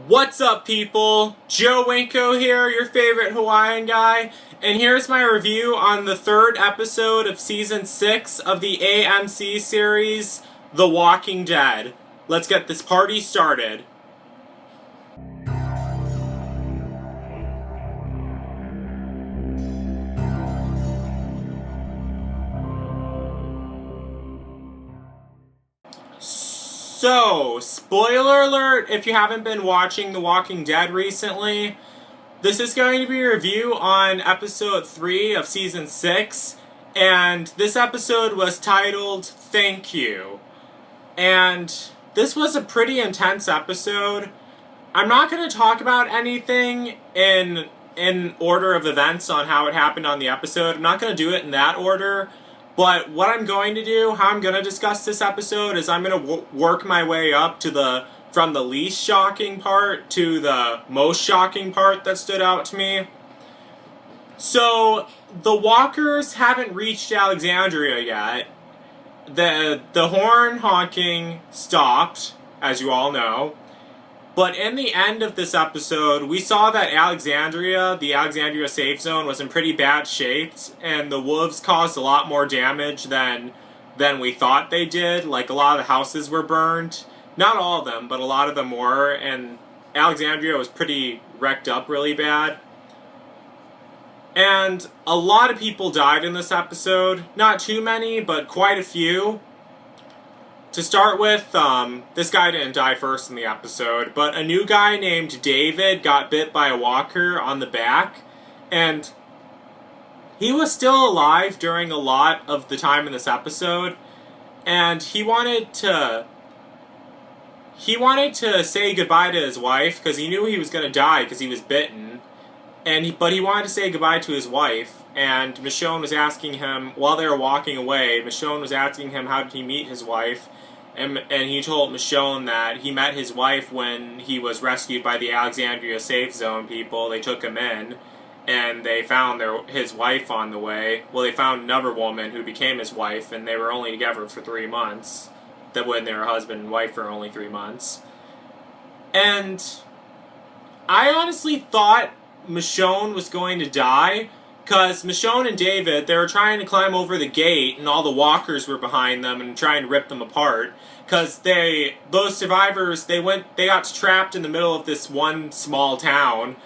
What's up, people? Joe Winko here, your favorite Hawaiian guy, and here's my review on the third episode of Season 6 of the AMC series, The Walking Dead. Let's get this party started. So, spoiler alert if you haven't been watching The Walking Dead recently, this is going to be a review on episode 3 of season 6, and this episode was titled Thank You. And this was a pretty intense episode. I'm not going to talk about anything in order of events on how it happened on the episode. I'm not going to do it in that order. But what I'm going to do, how I'm going to discuss this episode, is I'm going to work my way up to from the least shocking part to the most shocking part that stood out to me. So, the walkers haven't reached Alexandria yet. The horn honking stopped, as you all know. But in the end of this episode, we saw that the Alexandria safe zone, was in pretty bad shape, and the wolves caused a lot more damage than we thought they did. Like, a lot of the houses were burned. Not all of them, but a lot of them were, and Alexandria was pretty wrecked up really bad. And a lot of people died in this episode. Not too many, but quite a few. To start with, this guy didn't die first in the episode, but a new guy named David got bit by a walker on the back, and he was still alive during a lot of the time in this episode, and he wanted to say goodbye to his wife, because he knew he was going to die because he was bitten, but he wanted to say goodbye to his wife, and Michonne was asking him, while they were walking away, Michonne was asking him how did he meet his wife. And he told Michonne that he met his wife when he was rescued by the Alexandria Safe Zone people. They took him in, and they found his wife on the way. Well, they found another woman who became his wife, and they were only together for 3 months. That when they were husband and wife for only 3 months. And I honestly thought Michonne was going to die, because Michonne and David, they were trying to climb over the gate, and all the walkers were behind them and trying to rip them apart. Because those survivors, they got trapped in the middle of this one small town,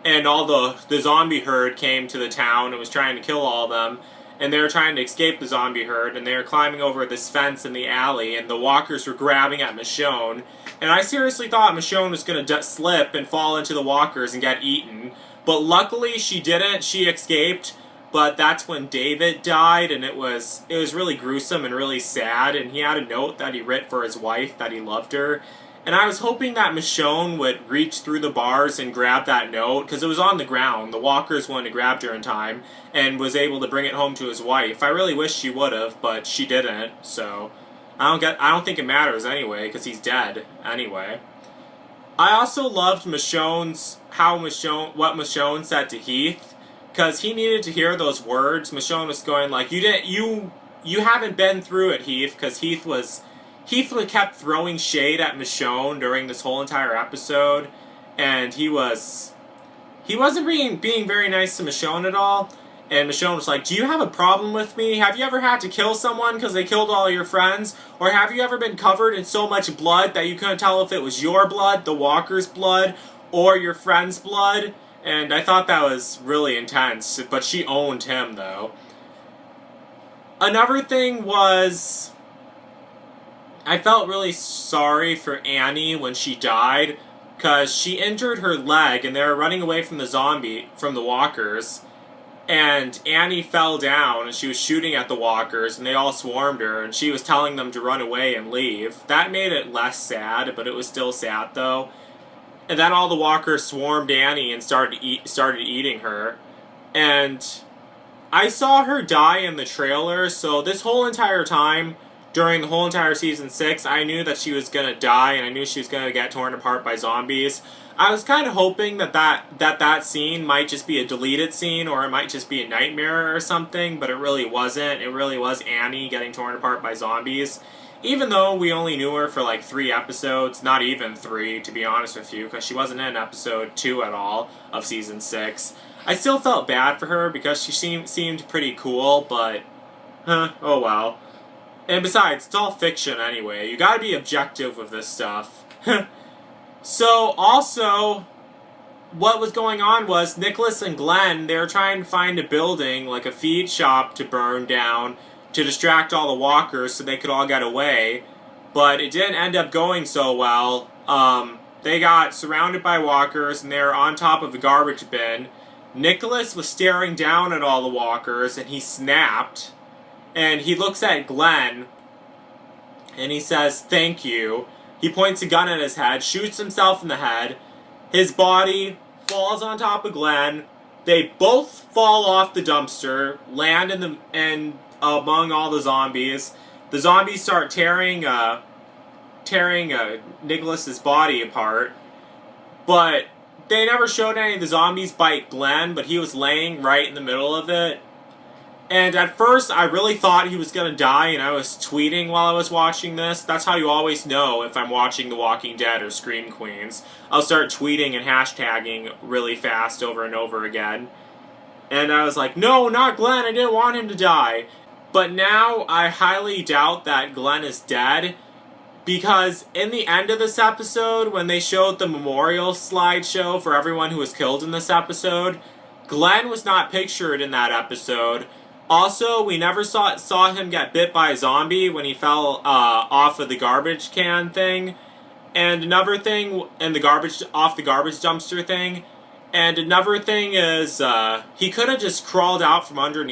and all the zombie herd came to the town and was trying to kill all of them. And they were trying to escape the zombie herd, and they were climbing over this fence in the alley, and the walkers were grabbing at Michonne. And I seriously thought Michonne was going to slip and fall into the walkers and get eaten. But luckily she didn't. She escaped. But that's when David died, and it was really gruesome and really sad. And he had a note that he wrote for his wife that he loved her. And I was hoping that Michonne would reach through the bars and grab that note, because it was on the ground. The walkers wanted to grab her in time, and was able to bring it home to his wife. I really wish she would have, but she didn't. So I don't think it matters anyway, because he's dead anyway. I also loved what Michonne said to Heath, because he needed to hear those words. Michonne was going like, you haven't been through it, Heath, because Heath kept throwing shade at Michonne during this whole entire episode, and he wasn't being very nice to Michonne at all. And Michonne was like, do you have a problem with me? Have you ever had to kill someone because they killed all your friends? Or have you ever been covered in so much blood that you couldn't tell if it was your blood, the walker's blood, or your friend's blood? And I thought that was really intense, but she owned him, though. Another thing was, I felt really sorry for Annie when she died, because she injured her leg, and they were running away from the walkers. And Annie fell down, and she was shooting at the walkers, and they all swarmed her, and she was telling them to run away and leave. That made it less sad, but it was still sad, though. And then all the walkers swarmed Annie and started eating her. And I saw her die in the trailer, so this whole entire time, during the whole entire season 6, I knew that she was going to die, and I knew she was going to get torn apart by zombies. I was kind of hoping that scene might just be a deleted scene, or it might just be a nightmare or something, but it really wasn't. It really was Annie getting torn apart by zombies. even though we only knew her for like 3 episodes, not even 3 to be honest with you, because she wasn't in episode 2 at all of season 6, I still felt bad for her because she seemed pretty cool, but oh well. And besides, it's all fiction anyway. You gotta be objective with this stuff. So, also, what was going on was Nicholas and Glenn, they were trying to find a building, like a feed shop, to burn down to distract all the walkers so they could all get away. But it didn't end up going so well. They got surrounded by walkers and they were on top of a garbage bin. Nicholas was staring down at all the walkers and he snapped. And he looks at Glenn and he says, "Thank you." He points a gun at his head, shoots himself in the head. His body falls on top of Glenn. They both fall off the dumpster, land among all the zombies. The zombies start tearing Nicholas's body apart. But they never showed any of the zombies bite Glenn, but he was laying right in the middle of it. And at first, I really thought he was going to die, and I was tweeting while I was watching this. That's how you always know if I'm watching The Walking Dead or Scream Queens. I'll start tweeting and hashtagging really fast over and over again. And I was like, no, not Glenn, I didn't want him to die. But now, I highly doubt that Glenn is dead, because in the end of this episode, when they showed the memorial slideshow for everyone who was killed in this episode, Glenn was not pictured in that episode. Also, we never saw him get bit by a zombie when he fell off of the garbage can thing. And another thing, off the garbage dumpster thing. And another thing is, he could have just crawled out from under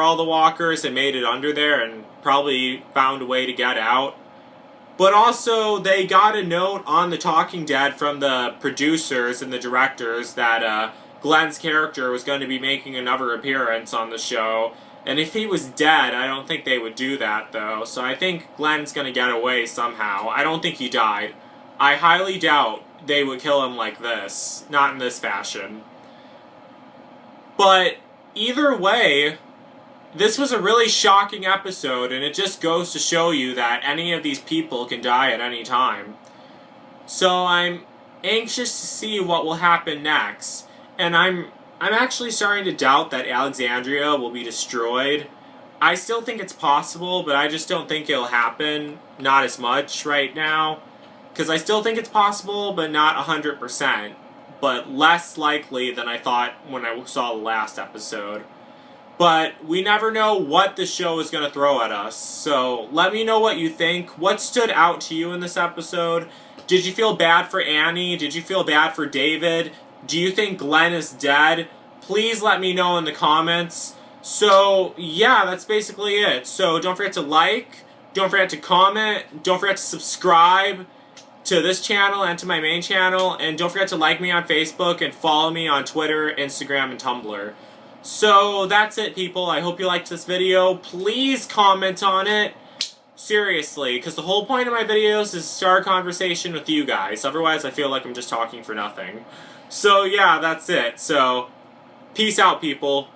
all the walkers and made it under there and probably found a way to get out. But also, they got a note on The Talking Dead from the producers and the directors that, Glenn's character was going to be making another appearance on the show. And if he was dead, I don't think they would do that, though. So I think Glenn's going to get away somehow. I don't think he died. I highly doubt they would kill him like this. Not in this fashion. But either way, this was a really shocking episode, and it just goes to show you that any of these people can die at any time. So I'm anxious to see what will happen next. And I'm actually starting to doubt that Alexandria will be destroyed. I still think it's possible, but I just don't think it'll happen. Not as much right now. Because I still think it's possible, but not 100%. But less likely than I thought when I saw the last episode. But we never know what the show is going to throw at us. So let me know what you think. What stood out to you in this episode? Did you feel bad for Annie? Did you feel bad for David? Do you think Glenn is dead? Please let me know in the comments. So, yeah, that's basically it. So, don't forget to like, don't forget to comment, don't forget to subscribe to this channel and to my main channel, and don't forget to like me on Facebook and follow me on Twitter, Instagram, and Tumblr. So, that's it, people. I hope you liked this video. Please comment on it. Seriously, because the whole point of my videos is to start a conversation with you guys. Otherwise, I feel like I'm just talking for nothing. So, yeah, that's it. So, peace out, people.